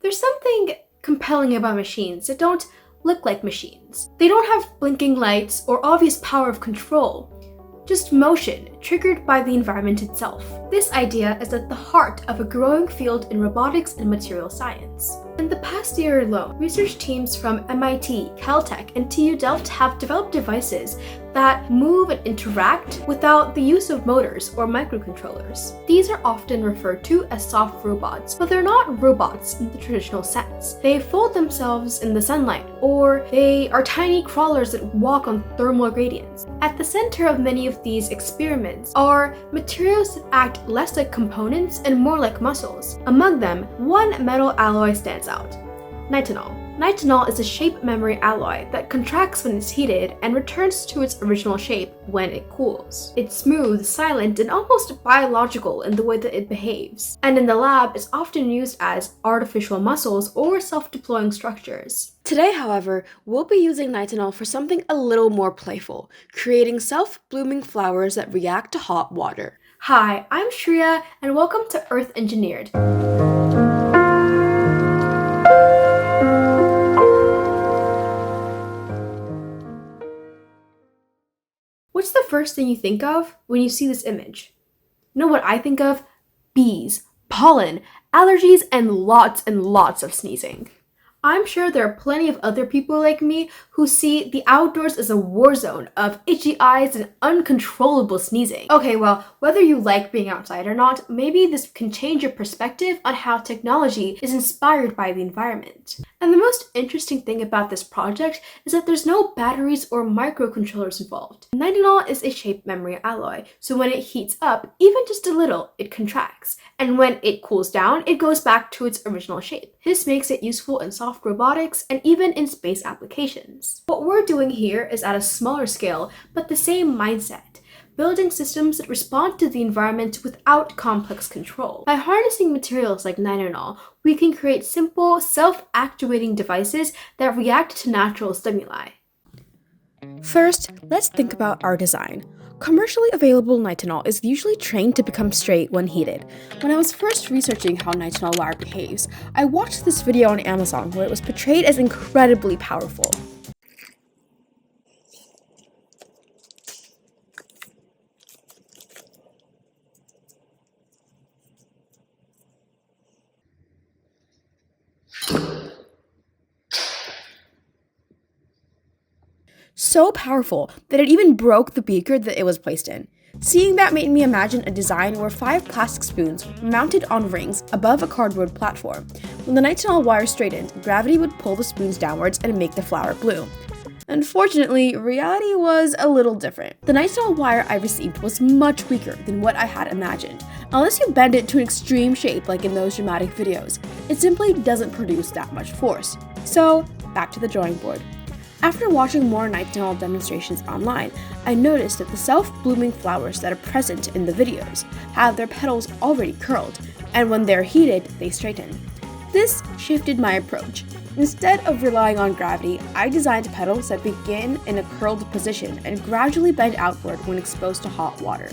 There's something compelling about machines that don't look like machines. They don't have blinking lights or obvious power of control, just motion triggered by the environment itself. This idea is at the heart of a growing field in robotics and material science. In the past year alone, research teams from MIT, Caltech, and TU Delft have developed devices that move and interact without the use of motors or microcontrollers. These are often referred to as soft robots, but they're not robots in the traditional sense. They fold themselves in the sunlight, or they are tiny crawlers that walk on thermal gradients. At the center of many of these experiments are materials that act less like components and more like muscles. Among them, one metal alloy stands out: Nitinol. Nitinol is a shape memory alloy that contracts when it's heated and returns to its original shape when it cools. It's smooth, silent, and almost biological in the way that it behaves. And in the lab, it's often used as artificial muscles or self-deploying structures. Today, however, we'll be using Nitinol for something a little more playful, creating self-blooming flowers that react to hot water. Hi, I'm Shreya, and welcome to Earth Engineered. What's the first thing you think of when you see this image? You know what I think of? Bees, pollen, allergies, and lots of sneezing. I'm sure there are plenty of other people like me who see the outdoors as a war zone of itchy eyes and uncontrollable sneezing. Okay, well, whether you like being outside or not, maybe this can change your perspective on how technology is inspired by the environment. And the most interesting thing about this project is that there's no batteries or microcontrollers involved. Nitinol is a shape memory alloy, so when it heats up, even just a little, it contracts. And when it cools down, it goes back to its original shape. This makes it useful in soft robotics and even in space applications. What we're doing here is at a smaller scale, but the same mindset. Building systems that respond to the environment without complex control. By harnessing materials like Nitinol, we can create simple, self-actuating devices that react to natural stimuli. First, let's think about our design. Commercially available Nitinol is usually trained to become straight when heated. When I was first researching how Nitinol wire behaves, I watched this video on Amazon where it was portrayed as incredibly powerful. So powerful that it even broke the beaker that it was placed in. Seeing that made me imagine a design where 5 plastic spoons were mounted on rings above a cardboard platform. When the Nitinol wire straightened, gravity would pull the spoons downwards and make the flower bloom. Unfortunately, reality was a little different. The Nitinol wire I received was much weaker than what I had imagined. Unless you bend it to an extreme shape like in those dramatic videos, it simply doesn't produce that much force. So, back to the drawing board. After watching more Nitinol demonstrations online, I noticed that the self-blooming flowers that are present in the videos have their petals already curled, and when they're heated, they straighten. This shifted my approach. Instead of relying on gravity, I designed petals that begin in a curled position and gradually bend outward when exposed to hot water,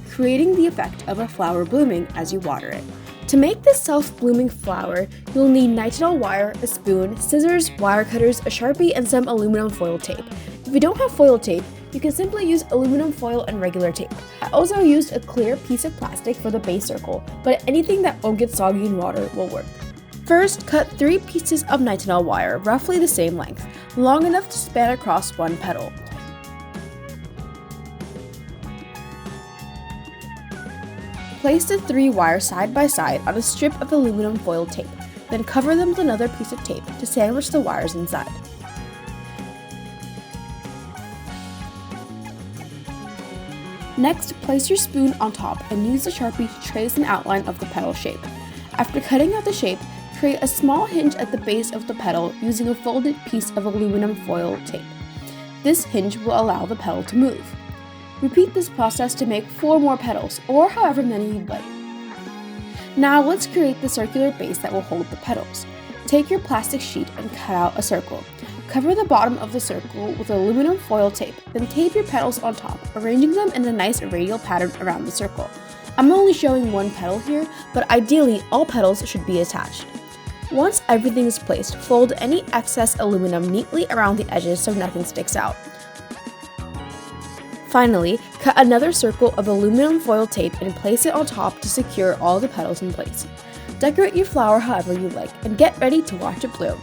creating the effect of a flower blooming as you water it. To make this self-blooming flower, you'll need Nitinol wire, a spoon, scissors, wire cutters, a Sharpie, and some aluminum foil tape. If you don't have foil tape, you can simply use aluminum foil and regular tape. I also used a clear piece of plastic for the base circle, but anything that won't get soggy in water will work. First, cut 3 pieces of Nitinol wire, roughly the same length, long enough to span across one petal. Place the 3 wires side by side on a strip of aluminum foil tape, then cover them with another piece of tape to sandwich the wires inside. Next, place your spoon on top and use the Sharpie to trace an outline of the petal shape. After cutting out the shape, create a small hinge at the base of the petal using a folded piece of aluminum foil tape. This hinge will allow the petal to move. Repeat this process to make 4 more petals, or however many you'd like. Now let's create the circular base that will hold the petals. Take your plastic sheet and cut out a circle. Cover the bottom of the circle with aluminum foil tape, then tape your petals on top, arranging them in a nice radial pattern around the circle. I'm only showing one petal here, but ideally all petals should be attached. Once everything is placed, fold any excess aluminum neatly around the edges so nothing sticks out. Finally, cut another circle of aluminum foil tape and place it on top to secure all the petals in place. Decorate your flower however you like, and get ready to watch it bloom.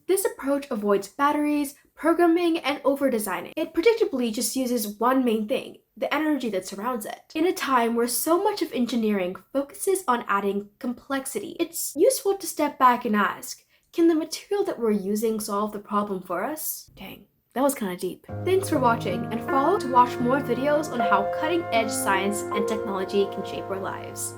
This approach avoids batteries, programming, and over-designing. It predictably just uses one main thing, the energy that surrounds it. In a time where so much of engineering focuses on adding complexity, it's useful to step back and ask, can the material that we're using solve the problem for us? Dang, that was kind of deep. Thanks for watching, and follow to watch more videos on how cutting-edge science and technology can shape our lives.